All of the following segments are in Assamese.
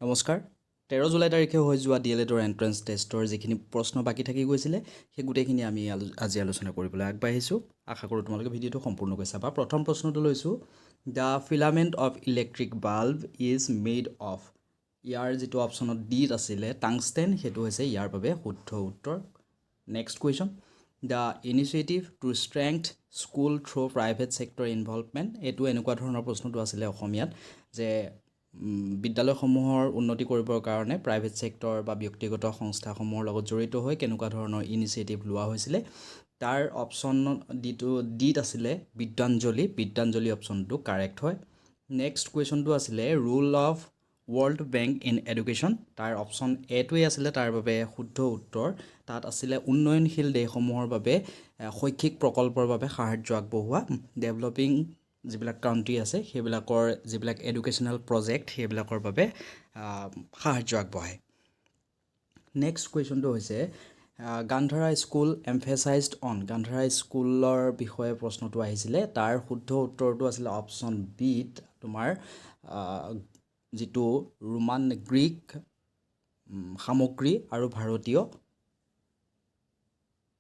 নমস্কাৰ 13 জুলাই তাৰিখে হৈ যোৱা ডিএলএডৰ এন্ট্ৰেন্স টেষ্টৰ যিখিনি প্ৰশ্ন বাকি থাকি গৈছিলে সেই গোটেইখিনি আমি আজি আলোচনা কৰিবলৈ আগবাঢ়িছোঁ আশা কৰোঁ তোমালোকে ভিডিঅ'টো সম্পূৰ্ণকৈ চাবা প্ৰথম প্ৰশ্নটো লৈছোঁ the filament of electric bulb is made of ইয়াৰ যিটো অপশ্যনত ডিত আছিলে টাংষ্টেন সেইটো হৈছে ইয়াৰ বাবে শুদ্ধ উত্তৰ next question the initiative to strength school through private sector involvement এইটো এনেকুৱা ধৰণৰ প্ৰশ্নটো আছিলে অসমীয়াত যে বিদ্যালয়সমূহৰ উন্নতি কৰিবৰ কাৰণে প্ৰাইভেট ছেক্টৰ বা ব্যক্তিগত সংস্থাসমূহৰ লগত জড়িত হৈ কেনেকুৱা ধৰণৰ ইনিচিয়েটিভ লোৱা হৈছিলে তাৰ অপশ্যন ডিত আছিলে বিদ্যাঞ্জলি অপশ্যনটো কাৰেক্ট হয় নেক্সট কুৱেশ্যনটো আছিলে rule of world bank in education তাৰ অপশ্যন এটোৱে আছিলে তাৰ বাবে শুদ্ধ উত্তৰ তাত আছিলে উন্নয়নশীল দেশসমূহৰ বাবে শৈক্ষিক প্ৰকল্পৰ বাবে সাহায্য আগবঢ়োৱা ডেভেলপিং যিবিলাক কাউণ্ট্ৰি আছে সেইবিলাকৰ যিবিলাক এডুকেশ্যনেল প্ৰজেক্ট সেইবিলাকৰ বাবে সাহায্য আগবঢ়ায় নেক্সট কুৱেশ্যনটো হৈছে গান্ধাৰা স্কুল এমফেচাইজড অন গান্ধাৰা স্কুলৰ বিষয়ে প্ৰশ্নটো আহিছিলে তাৰ শুদ্ধ উত্তৰটো আছিলে অপশ্যন বিত তোমাৰ যিটো ৰোমান গ্ৰীক সামগ্ৰী আৰু ভাৰতীয়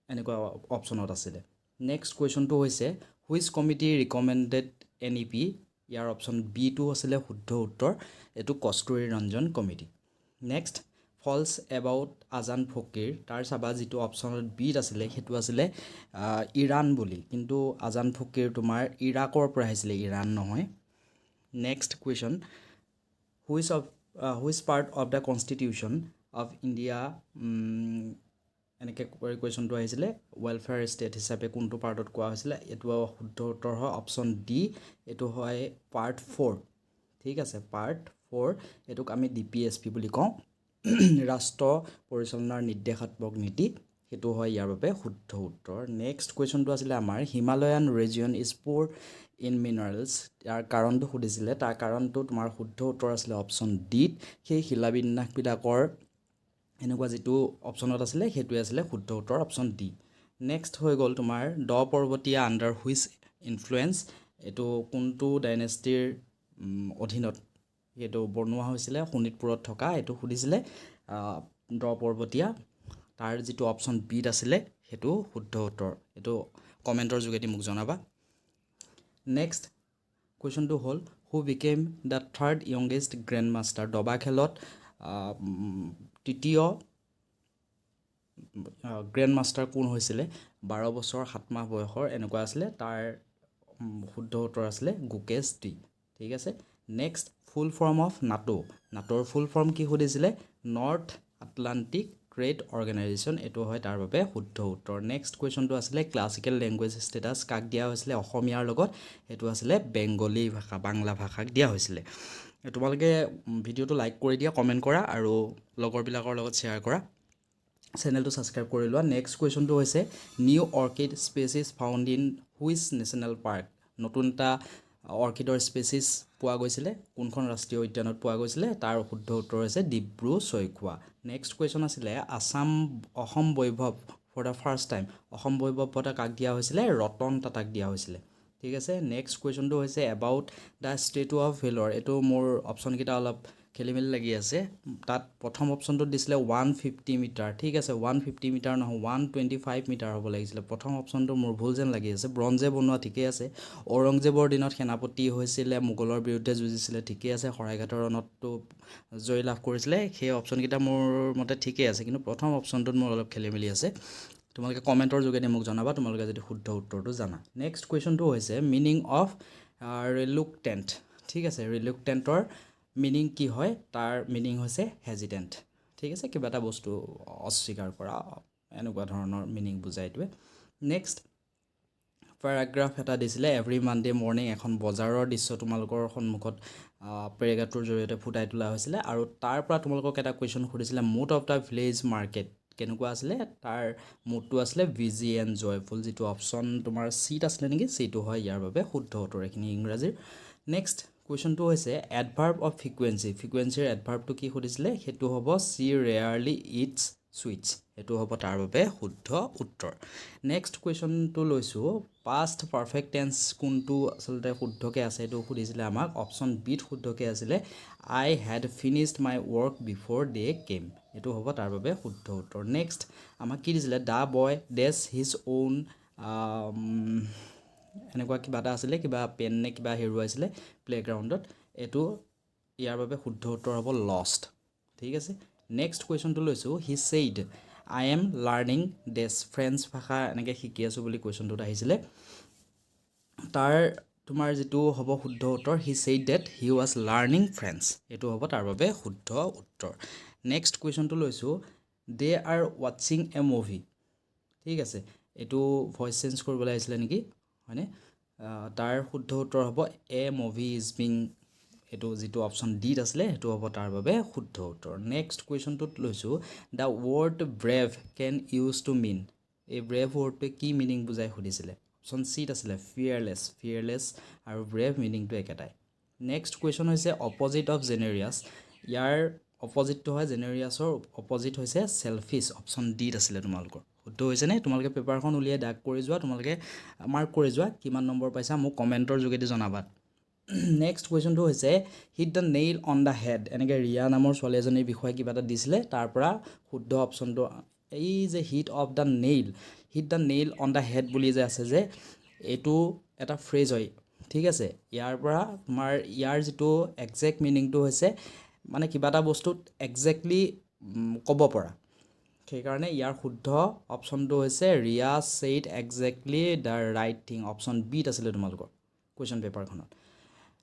এনেকুৱা অপশ্যনত আছিলে নেক্সট কুৱেশ্যনটো হৈছে হুইচ কমিটি ৰিকমেণ্ডেড NEP ইয়াৰ অপশ্যন বিটো আছিলে শুদ্ধ উত্তৰ এইটো Kasturi Rangan committee next falls about Azan Fakir তাৰ চাবা যিটো অপশ্যনত বিত আছিলে সেইটো আছিলে ইৰাণ বুলি কিন্তু আজান ফকীৰ তোমাৰ ইৰাকৰ পৰা আহিছিলে ইৰাণ নহয় next question which part of the constitution of India এনেকৈ কুৱেশ্যনটো আহিছিলে ৱেলফেয়াৰ ষ্টেট হিচাপে কোনটো পাৰ্টত কোৱা হৈছিলে এইটো শুদ্ধ উত্তৰ হয় অপশ্যন ডি এইটো হয় পাৰ্ট 4 ঠিক আছে পাৰ্ট 4 এইটোক আমি DPSP বুলি কওঁ ৰাষ্ট্ৰ পৰিচালনাৰ নিৰ্দেশাত্মক নীতি সেইটো হয় ইয়াৰ বাবে শুদ্ধ উত্তৰ নেক্সট কুৱেশ্যনটো আছিলে আমাৰ হিমালয়ান ৰিজিয়ন ইজ পুৰ ইন মিনাৰেলছ ইয়াৰ কাৰণটো সুধিছিলে তাৰ কাৰণটো তোমাৰ শুদ্ধ উত্তৰ আছিলে অপশ্যন ডিত সেই শিলাবিন্যাসবিলাকৰ এনেকুৱা যিটো অপশ্যনত আছিলে সেইটোৱে আছিলে শুদ্ধ উত্তৰ অপশ্যন ডি নেক্সট হৈ গ'ল তোমাৰ দ পৰ্বতীয়া আণ্ডাৰ হুইচ ইনফ্লুৱেঞ্চ এইটো কোনটো ডাইনেষ্টিৰ অধীনত সেইটো বনোৱা হৈছিলে শোণিতপুৰত থকা এইটো সুধিছিলে দ পৰ্বতীয়া তাৰ যিটো অপশ্যন বিত আছিলে সেইটো শুদ্ধ উত্তৰ এইটো কমেণ্টৰ যোগেদি মোক জনাবা নেক্সট কুৱেশ্যনটো হ'ল who became the third youngest grandmaster দবা খেলত তৃতীয় গ্ৰেণ্ড মাষ্টাৰ কোন হৈছিলে 12 বছৰ 7 মাহ বয়সৰ এনেকুৱা আছিলে তাৰ শুদ্ধ উত্তৰ আছিলে গুকেশ ডি ঠিক আছে নেক্সট ফুল ফৰ্ম অফ নাটোৰ ফুল ফৰ্ম কি সুধিছিলে নৰ্থ আটলাণ্টিক ট্ৰেড অৰ্গেনাইজেশ্যন এইটো হয় তাৰ বাবে শুদ্ধ উত্তৰ নেক্সট কুৱেশ্যনটো আছিলে ক্লাছিকেল লেংগুৱেজ ষ্টেটাছ কাক দিয়া হৈছিলে অসমীয়াৰ লগত সেইটো আছিলে বেংগলী ভাষা বাংলা ভাষাক দিয়া হৈছিলে তোমালোকে ভিডিঅ'টো লাইক কৰি দিয়া কমেণ্ট কৰা আৰু লগৰবিলাকৰ লগত শ্বেয়াৰ কৰা চেনেলটো ছাবস্ক্ৰাইব কৰি লোৱা নেক্সট কুৱেশ্যনটো হৈছে new orchid species found in which national park নতুন এটা অৰ্কিডৰ স্পেচিছ পোৱা গৈছিলে কোনখন ৰাষ্ট্ৰীয় উদ্যানত পোৱা গৈছিলে তাৰ শুদ্ধ উত্তৰ হৈছে ডিব্ৰু চৈখোৱা নেক্সট কুৱেশ্যন আছিলে Asom Baibhav for the first time Asom Baibhav বঁটা কাক দিয়া হৈছিলে ৰতন টাটাক দিয়া হৈছিলে ঠিক আছে নেক্সট কুৱেশ্যনটো হৈছে এবাউট দ্য ষ্টেটু অফ ভেলৰ এইটো মোৰ অপশ্যনকেইটা অলপ খেলি মেলি লাগি আছে তাত প্ৰথম অপশ্যনটোত দিছিলে 150 মিটাৰ ঠিক আছে 150 মিটাৰ নহয় 125 মিটাৰ হ'ব লাগিছিলে প্ৰথম অপশ্যনটো মোৰ ভুল যেন লাগি আছে ব্ৰঞ্জে বনোৱা ঠিকেই আছে ঔৰংজেবৰ দিনত সেনাপতি হৈছিলে মোগলৰ বিৰুদ্ধে যুঁজিছিলে ঠিকেই আছে শৰাইঘাটৰ ৰণতো জয় লাভ কৰিছিলে সেই অপশ্যনকেইটা মোৰ মতে ঠিকেই আছে কিন্তু প্ৰথম অপশ্যনটোত মোৰ অলপ খেলি মেলি আছে তোমালোকে কমেণ্টৰ যোগেদি মোক জনাবা তোমালোকে যদি শুদ্ধ উত্তৰটো জানা নেক্সট কুৱেশ্যনটো হৈছে মিনিং অফ ৰিলুকটেণ্ট ঠিক আছে ৰিলুকটেণ্টৰ মিনিং কি হয় তাৰ মিনিং হৈছে হেজিটেণ্ট ঠিক আছে কিবা এটা বস্তু অস্বীকাৰ কৰা এনেকুৱা ধৰণৰ মিনিং বুজাই এইটোৱে নেক্সট পেৰাগ্ৰাফ এটা দিছিলে এভৰি মানডে মৰ্ণিং এখন বজাৰৰ দৃশ্য তোমালোকৰ সন্মুখত পেৰেগ্ৰাফটোৰ জৰিয়তে ফুটাই তোলা হৈছিলে আৰু তাৰ পৰা তোমালোকক এটা কুৱেশ্যন সুধিছিলে mood of the village market কেনেকুৱা আছিলে তাৰ মুডটো আছিলে বিজি এণ্ড জয়ফুল যিটো অপশ্যন তোমাৰ চিট আছিলে নেকি সেইটো হয় ইয়াৰ বাবে শুদ্ধ উত্তৰ এইখিনি ইংৰাজীৰ নেক্সট কুৱেশ্যনটো হৈছে এডভাৰ্ব অফ ফ্ৰিকুৱেঞ্চিৰ এডভাৰ্বটো কি সুধিছিলে সেইটো হ'ব চি ৰেয়াৰলি ইটছ ছুইটছ সেইটো হ'ব তাৰ বাবে শুদ্ধ উত্তৰ নেক্সট কুৱেশ্যনটো লৈছোঁ পাষ্ট পাৰফেক্ট টেন্স কোনটো আচলতে শুদ্ধকৈ আছে এইটো সুধিছিলে আমাক অপশ্যন বিত শুদ্ধকৈ আছিলে আই হেড ফিনিছড মাই ৱৰ্ক বিফ'ৰ দে কেম এইটো হ'ব তাৰ বাবে শুদ্ধ উত্তৰ নেক্সট আমাক কি দিছিলে the boy does his own এনেকুৱা কিবা এটা আছিলে কিবা পেন নে কিবা হেৰুৱাইছিলে প্লে'গ্ৰাউণ্ডত এইটো ইয়াৰ বাবে শুদ্ধ উত্তৰ হ'ব লষ্ট ঠিক আছে নেক্সট কুৱেশ্যনটো লৈছোঁ he said I am learning does French ভাষা এনেকৈ শিকি আছোঁ বুলি কুৱেশ্যনটোত আহিছিলে তাৰ তোমাৰ যিটো হ'ব শুদ্ধ উত্তৰ হি said date he was learning French এইটো হ'ব তাৰ বাবে শুদ্ধ উত্তৰ নেক্সট কুৱেশ্যনটো লৈছোঁ দে আৰ ৱাটছিং এ মুভি ঠিক আছে এইটো ভইচ চেঞ্জ কৰিবলৈ আহিছিলে নেকি হয়নে তাৰ শুদ্ধ উত্তৰ হ'ব এ মুভি ইজ বিং এইটো যিটো অপশ্যন ডিত আছিলে সেইটো হ'ব তাৰ বাবে শুদ্ধ উত্তৰ নেক্সট কুৱেশ্যনটোত লৈছোঁ the word brave can use to mean এই ব্ৰেভ ৱৰ্ডটোৱে কি মিনিং বুজাই সুধিছিলে অপশ্যন চিত আছিলে ফিয়াৰলেছ আৰু ব্ৰেভ মিনিংটো একেটাই নেক্সট কুৱেশ্যন হৈছে অপজিট অফ জেনেৰিয়াছ ইয়াৰ অপজিটটো হয় জেনেৰিয়াছৰ অপজিট হৈছে চেলফিছ অপশ্যন ডিত আছিলে তোমালোকৰ শুদ্ধ হৈছেনে তোমালোকে পেপাৰখন উলিয়াই ডাক কৰি যোৱা তোমালোকে মাৰ্ক কৰি যোৱা কিমান নম্বৰ পাইছা মোক কমেণ্টৰ যোগেদি জনাবা নেক্সট কুৱেশ্যনটো হৈছে hit the nail on the head এনেকৈ ৰিয়া নামৰ ছোৱালী এজনীৰ বিষয়ে কিবা এটা দিছিলে তাৰ পৰা শুদ্ধ অপশ্যনটো এই যে hit the nail on the head বুলি যে আছে যে এইটো এটা ফ্ৰেজ হয় ঠিক আছে ইয়াৰ পৰা তোমাৰ ইয়াৰ যিটো একজেক্ট মিনিংটো হৈছে মানে কিবা এটা বস্তুত একজেক্টলি ক'ব পৰা সেইকাৰণে ইয়াৰ শুদ্ধ অপশ্যনটো হৈছে Riya said exactly the right thing option বিত আছিলে তোমালোকৰ কুৱেশ্যন পেপাৰখনত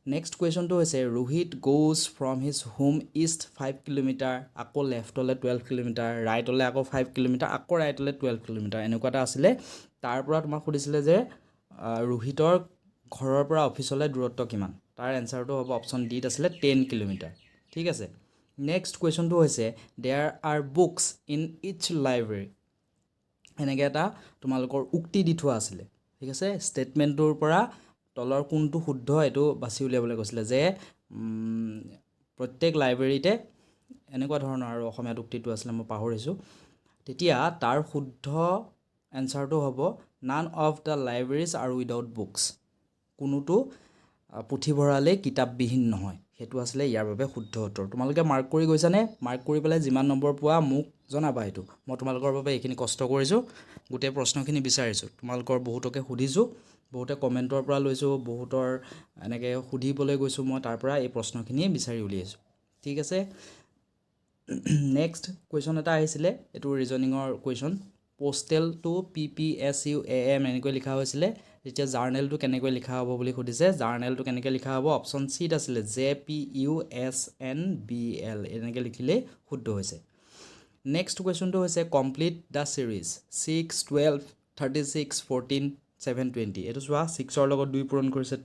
নেক্সট কুৱেশ্যনটো হৈছে Rohit goes from his home east 5 kilometre আকৌ লেফ্টলৈ 12 কিলোমিটাৰ ৰাইটলৈ আকৌ 5 কিলোমিটাৰ আকৌ ৰাইটলৈ 12 কিলোমিটাৰ এনেকুৱা এটা আছিলে তাৰ পৰা তোমাক সুধিছিলে যে ৰোহিতৰ ঘৰৰ পৰা অফিচলৈ দূৰত্ব কিমান তাৰ এনচাৰটো হ'ব অপশ্যন ডিত আছিলে 10 কিলোমিটাৰ ঠিক আছে নেক্সট কুৱেশ্যনটো হৈছে there are books in each library এনেকৈ এটা তোমালোকৰ উক্তি দি থোৱা আছিলে ঠিক আছে ষ্টেটমেণ্টটোৰ পৰা তলৰ কোনটো শুদ্ধ এইটো বাছি উলিয়াবলৈ কৈছিলে যে প্ৰত্যেক লাইব্ৰেৰীতে এনেকুৱা ধৰণৰ আৰু অসমীয়াত উক্তিটো আছিলে মই পাহৰিছোঁ তেতিয়া তাৰ শুদ্ধ এনচাৰটো হ'ব none of the libraries are without books কোনোটো পুথিভঁৰালেই কিতাপবিহীন নহয় সেইটো আছিলে ইয়াৰ বাবে শুদ্ধ উত্তৰ তোমালোকে মাৰ্ক কৰি গৈছানে মাৰ্ক কৰি পেলাই যিমান নম্বৰ পোৱা মোক জনাবা এইটো মই তোমালোকৰ বাবে এইখিনি কষ্ট কৰিছোঁ গোটেই প্ৰশ্নখিনি বিচাৰিছোঁ তোমালোকৰ বহুতকে সুধিছোঁ বহুতে কমেণ্টৰ পৰা লৈছোঁ বহুতৰ এনেকৈ সুধিবলৈ গৈছোঁ মই তাৰ পৰা এই প্ৰশ্নখিনি বিচাৰি উলিয়াইছোঁ ঠিক আছে নেক্সট কুৱেশ্যন এটা আহিছিলে এইটো ৰিজনিঙৰ কুৱেশ্যন পোষ্টেলটো PPSUAM এনেকৈ লিখা হৈছিলে যেতিয়া জাৰ্নেলটো কেনেকৈ লিখা হ'ব বুলি সুধিছে জাৰ্নেলটো কেনেকৈ লিখা হ'ব অপশ্যন চিত আছিলে JPUSNBL এনেকৈ লিখিলেই শুদ্ধ হৈছে নেক্সট কুৱেশ্যনটো হৈছে কমপ্লিট দ্য ছিৰিজ 6 12 36 14 720 এইটো চোৱা 6ৰ লগত 2 পূৰণ কৰিছে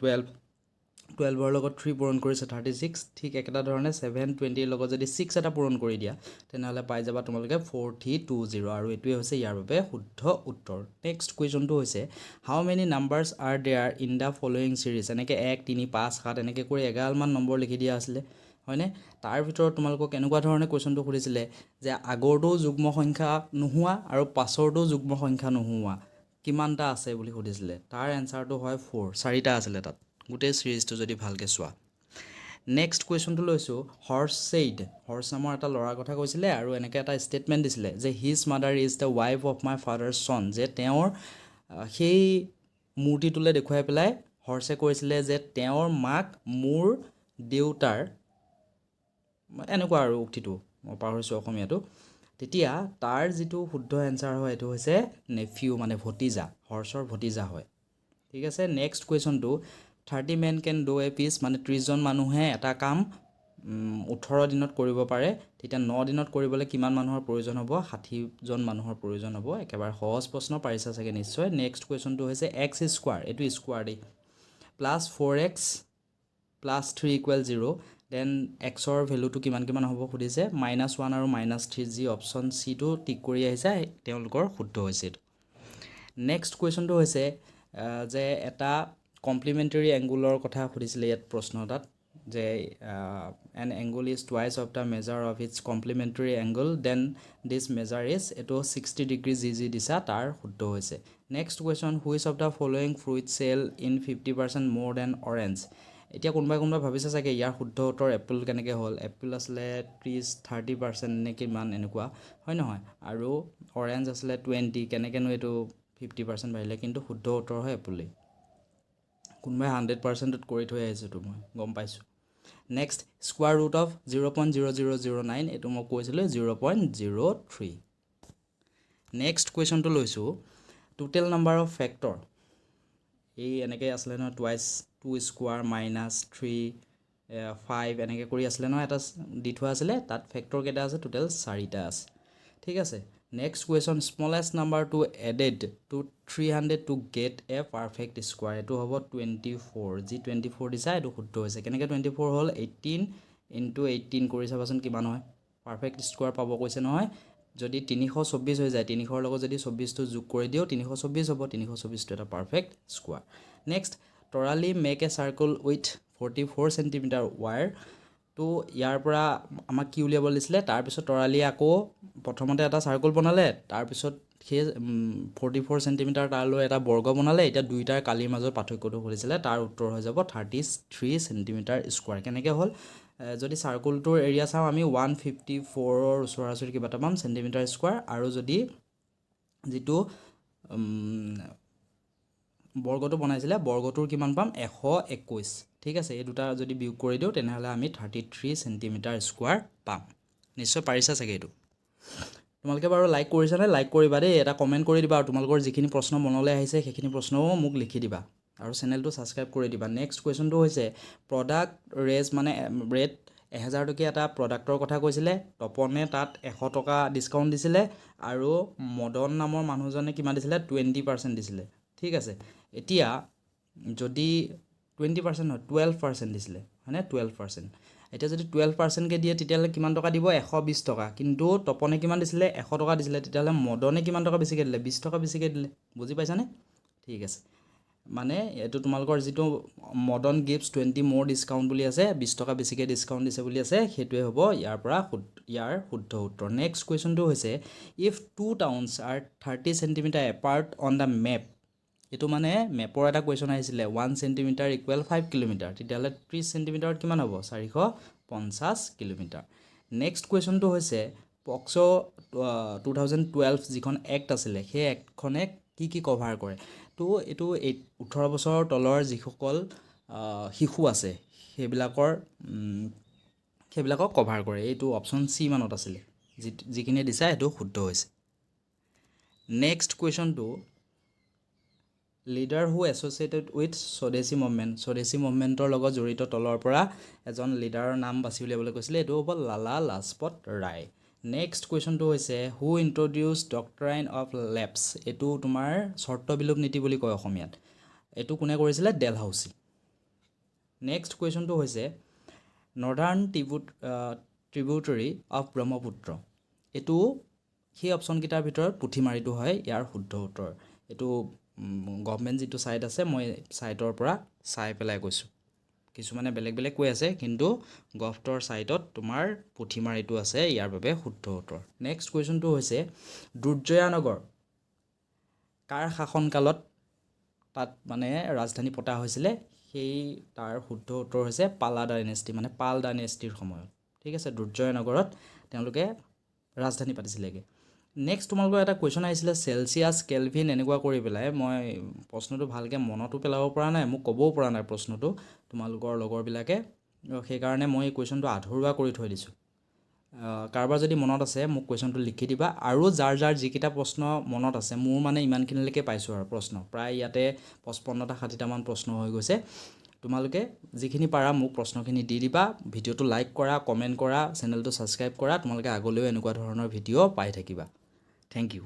12ৰ লগত 3 পূৰণ কৰিছে 36 ঠিক একেটা ধৰণে 720ৰ লগত যদি 6 এটা পূৰণ কৰি দিয়া তেনেহ'লে পাই যাবা তোমালোকে 4320 আৰু এইটোৱে হৈছে ইয়াৰ বাবে শুদ্ধ উত্তৰ নেক্সট কুৱেশ্যনটো হৈছে how many numbers are there in the following series এনেকৈ 1 3 5 7 এনেকৈ কৰি 11মান নম্বৰ লিখি দিয়া আছিলে হয়নে তাৰ ভিতৰত তোমালোকক এনেকুৱা ধৰণে কুৱেশ্যনটো সুধিছিলে যে আগৰটো যুগ্ম সংখ্যা নোহোৱা আৰু পাছৰটো যুগ্ম সংখ্যা নোহোৱা কিমানটা আছে বুলি সুধিছিলে তাৰ এনচাৰটো হয় 4 চাৰিটা আছিলে তাত গোটেই ছিৰিজটো যদি ভালকৈ চোৱা নেক্সট কুৱেশ্যনটো লৈছোঁ হৰ্চ নামৰ এটা ল'ৰাৰ কথা কৈছিলে আৰু এনেকৈ এটা ষ্টেটমেণ্ট দিছিলে যে his mother is the wife of my father's son যে তেওঁৰ সেই মূৰ্তিটোলৈ দেখুৱাই পেলাই হৰ্চে কৈছিলে যে তেওঁৰ মাক মোৰ দেউতাৰ এনেকুৱা আৰু উক্তিটো মই পাহৰিছোঁ অসমীয়াটো তেতিয়া তাৰ যিটো শুদ্ধ এনচাৰ হয় এইটো হৈছে নেফিউ মানে ভতিজা হৰ্চৰ ভতিজা হয় ঠিক আছে next কুৱেশ্যনটো 30 men can do a piece মানে 30জন মানুহে এটা কাম 18 দিনত কৰিব পাৰে তেতিয়া 9 দিনত কৰিবলৈ কিমান মানুহৰ প্ৰয়োজন হ'ব 60জন মানুহৰ প্ৰয়োজন হ'ব একেবাৰে সহজ প্ৰশ্ন পাৰিছা চাগে নিশ্চয় নেক্সট কুৱেশ্যনটো হৈছে x স্কোৱাৰ এইটো স্কোৱাৰ দেই প্লাছ 4x প্লাছ 3 = 0 দেন এক্সৰ ভেলুটো কিমান হ'ব সুধিছে -1 আৰু -3 যি অপশ্যন চিটো টিক কৰি আহিছে তেওঁলোকৰ শুদ্ধ হৈছে এইটো নেক্সট কুৱেশ্যনটো হৈছে যে এটা কমপ্লিমেণ্টাৰী এংগুলৰ কথা সুধিছিলে ইয়াত প্ৰশ্ন এটাত যে an angle is twice of the measure of its complementary angle then this measure is এইটো 60 ডিগ্ৰী যি দিছা তাৰ শুদ্ধ হৈছে next question which of the following fruit sell in 50% মোৰ দেন অৰেঞ্জ এতিয়া কোনোবাই ভাবিছে চাগে ইয়াৰ শুদ্ধ উত্তৰ এপল কেনেকৈ হ'ল এপল আছিলে 30% নে কিমান এনেকুৱা হয় নহয় আৰু অৰেঞ্জ আছিলে 20 কেনেকৈনো এইটো 50% বাঢ়িলে কিন্তু শুদ্ধ উত্তৰ হয় এপলেই কোনোবাই 100%ত কৰি থৈ আহিছোঁতো মই গম পাইছোঁ নেক্সট স্কোৱাৰ ৰুট অফ 0.0009 এইটো মই কৈছিলোঁ 0.03 নেক্সট কুৱেশ্যনটো লৈছোঁ টোটেল নাম্বাৰ অফ ফেক্টৰ এই এনেকৈ আছিলে নহয় টুৱাইচ 2 স্কোৱাৰ -3 5 এনেকৈ কৰি আছিলে নহয় এটা দি থোৱা আছিলে তাত ফেক্টৰ কেইটা আছে টোটেল 4টা আছে ঠিক আছে next question smallest number to added to 300 to get a perfect square এইটো হ'ব 24 যি 24 দিছা এইটো শুদ্ধ হৈছে কেনেকৈ 24 হ'ল 18 × 18 কৰি চাবাচোন কিমান হয় পাৰফেক্ট স্কোৱাৰ পাব কৈছে নহয় যদি 324 হৈ যায় 300ৰ লগত যদি 24টো যোগ কৰি দিওঁ 324 হ'ব 324টো এটা perfect square next Tarali make a circle with 44 centimetre wire তো ইয়াৰ পৰা আমাক কি উলিয়াব দিছিলে তাৰপিছত তৰালিয়ে আকৌ প্ৰথমতে এটা চাৰ্কল বনালে তাৰপিছত সেই 44 চেণ্টিমিটাৰ তাৰলৈ এটা বৰ্গ বনালে এতিয়া দুইটাৰ কালিৰ মাজৰ পাৰ্থক্যটো সুধিছিলে তাৰ উত্তৰ হৈ যাব 33 চেণ্টিমিটাৰ স্কোৱাৰ কেনেকৈ হ'ল যদি চাৰ্কলটোৰ এৰিয়া চাওঁ আমি 154ৰ ওচৰা-ওচৰি কিবা এটা পাম চেণ্টিমিটাৰ স্কোৱাৰ আৰু যদি যিটো বৰ্গটো বনাইছিলে বৰ্গটোৰ কিমান পাম 121 ঠিক আছে এই দুটা যদি বিয়োগ কৰি দিওঁ তেনেহ'লে আমি 33 চেণ্টিমিটাৰ স্কোৱাৰ পাম নিশ্চয় পাৰিছা চাগে এইটো তোমালোকে বাৰু লাইক কৰিছানে লাইক কৰিবা দেই এটা কমেণ্ট কৰি দিবা আৰু তোমালোকৰ যিখিনি প্ৰশ্ন মনলৈ আহিছে সেইখিনি প্ৰশ্নও মোক লিখি দিবা আৰু চেনেলটো ছাবস্ক্ৰাইব কৰি দিবা নেক্সট কুৱেশ্যনটো হৈছে প্ৰডাক্ট ৰেজ মানে ৰেট 1000 টকীয়া এটা প্ৰডাক্টৰ কথা কৈছিলে তপনে তাত 100 টকা ডিছকাউণ্ট দিছিলে আৰু মদন নামৰ মানুহজনে কিমান দিছিলে 20% দিছিলে ঠিক আছে এতিয়া যদি 20% নহয় 12% দিছিলে হয়নে 12% এতিয়া যদি 12%কে দিয়ে তেতিয়াহ'লে কিমান টকা দিব 120 টকা কিন্তু তপনে কিমান দিছিলে 100 টকা দিছিলে তেতিয়াহ'লে মদনে কিমান টকা বেছিকৈ দিলে 20 টকা বেছিকৈ দিলে বুজি পাইছানে ঠিক আছে মানে এইটো তোমালোকৰ যিটো মডাৰ্ণ গিফ্টছ 20 মোৰ ডিছকাউণ্ট বুলি আছে 20 টকা বেছিকৈ ডিছকাউণ্ট দিছে বুলি আছে সেইটোৱে হ'ব ইয়াৰ পৰা ইয়াৰ শুদ্ধ উত্তৰ নেক্সট কুৱেশ্যনটো হৈছে if two towns are 30 centimetre apart on the map এইটো মানে মেপৰ এটা কুৱেশ্যন আহিছিলে 1 চেণ্টিমিটাৰ ইকুৱেল 5 কিলোমিটাৰ তেতিয়াহ'লে 30 চেণ্টিমিটাৰত কিমান হ'ব 450 কিলোমিটাৰ নেক্সট কুৱেশ্যনটো হৈছে পক্সো 2012 যিখন এক্ট আছিলে সেই এক্টখনে কি কভাৰ কৰে তো এইটো 18 বছৰৰ তলৰ যিসকল শিশু আছে সেইবিলাকক কভাৰ কৰে এইটো অপশ্যন চি মানত আছিলে যিখিনিয়ে দিছা সেইটো শুদ্ধ হৈছে নেক্সট কুৱেশ্যনটো leader who associated with Swadeshi মুভমেণ্টৰ লগত জড়িত তলৰ পৰা এজন লিডাৰৰ নাম বাছি উলিয়াবলৈ কৈছিলে এইটো হ'ব লালা লাজপত ৰায় নেক্সট কুৱেশ্যনটো হৈছে হু ইণ্ট্ৰডিউচ ডক্ট্ৰাইন অফ লেপছ এইটো তোমাৰ চৰ্ত বিলোপ নীতি বুলি কয় অসমীয়াত এইটো কোনে কৰিছিলে ডেলহাউচি নেক্সট কুৱেশ্যনটো হৈছে নৰ্দাৰ্ণ ট্ৰিবিউটৰী অফ ব্ৰহ্মপুত্ৰ এইটো সেই অপশ্যনকেইটাৰ ভিতৰত পুথিমাৰিটো হয় ইয়াৰ শুদ্ধ উত্তৰ এইটো গভৰ্ণমেণ্ট যিটো ছাইট আছে মই ছাইটৰ পৰা চাই পেলাই কৈছোঁ কিছুমানে বেলেগ কৈ আছে কিন্তু গভটৰ ছাইটত তোমাৰ পুথিমাৰিটো আছে ইয়াৰ বাবে শুদ্ধ উত্তৰ নেক্সট কুৱেশ্যনটো হৈছে দুৰ্জয়ানগৰ কাৰ শাসনকালত তাত মানে ৰাজধানী পতা হৈছিলে সেই তাৰ শুদ্ধ উত্তৰ হৈছে পালা ডাইনেষ্টি মানে পাল ডাইনেষ্টিৰ সময়ত ঠিক আছে দুৰ্জয়নগৰত তেওঁলোকে ৰাজধানী পাতিছিলেগৈ নেক্সট তোমালোকৰ এটা কুৱেশ্যন আহিছিলে চেলচিয়াছ কেলভিন এনেকুৱা কৰি পেলাই মই প্ৰশ্নটো ভালকৈ মনতো পেলাব পৰা নাই মোক ক'বও পৰা নাই প্ৰশ্নটো তোমালোকৰ লগৰবিলাকে সেইকাৰণে মই এই কুৱেশ্যনটো আধৰুৱা কৰি থৈ দিছোঁ কাৰোবাৰ যদি মনত আছে মোক কুৱেশ্যনটো লিখি দিবা আৰু যাৰ যিকেইটা প্ৰশ্ন মনত আছে মোৰ মানে ইমানখিনিলৈকে পাইছোঁ আৰু প্ৰশ্ন প্ৰায় ইয়াতে 55টা 60টামান প্ৰশ্ন হৈ গৈছে তোমালোকে যিখিনি পাৰা মোক প্ৰশ্নখিনি দি দিবা ভিডিঅ'টো লাইক কৰা কমেণ্ট কৰা চেনেলটো ছাবস্ক্ৰাইব কৰা তোমালোকে আগলৈও এনেকুৱা ধৰণৰ ভিডিঅ' পাই থাকিবা থেংক ইউ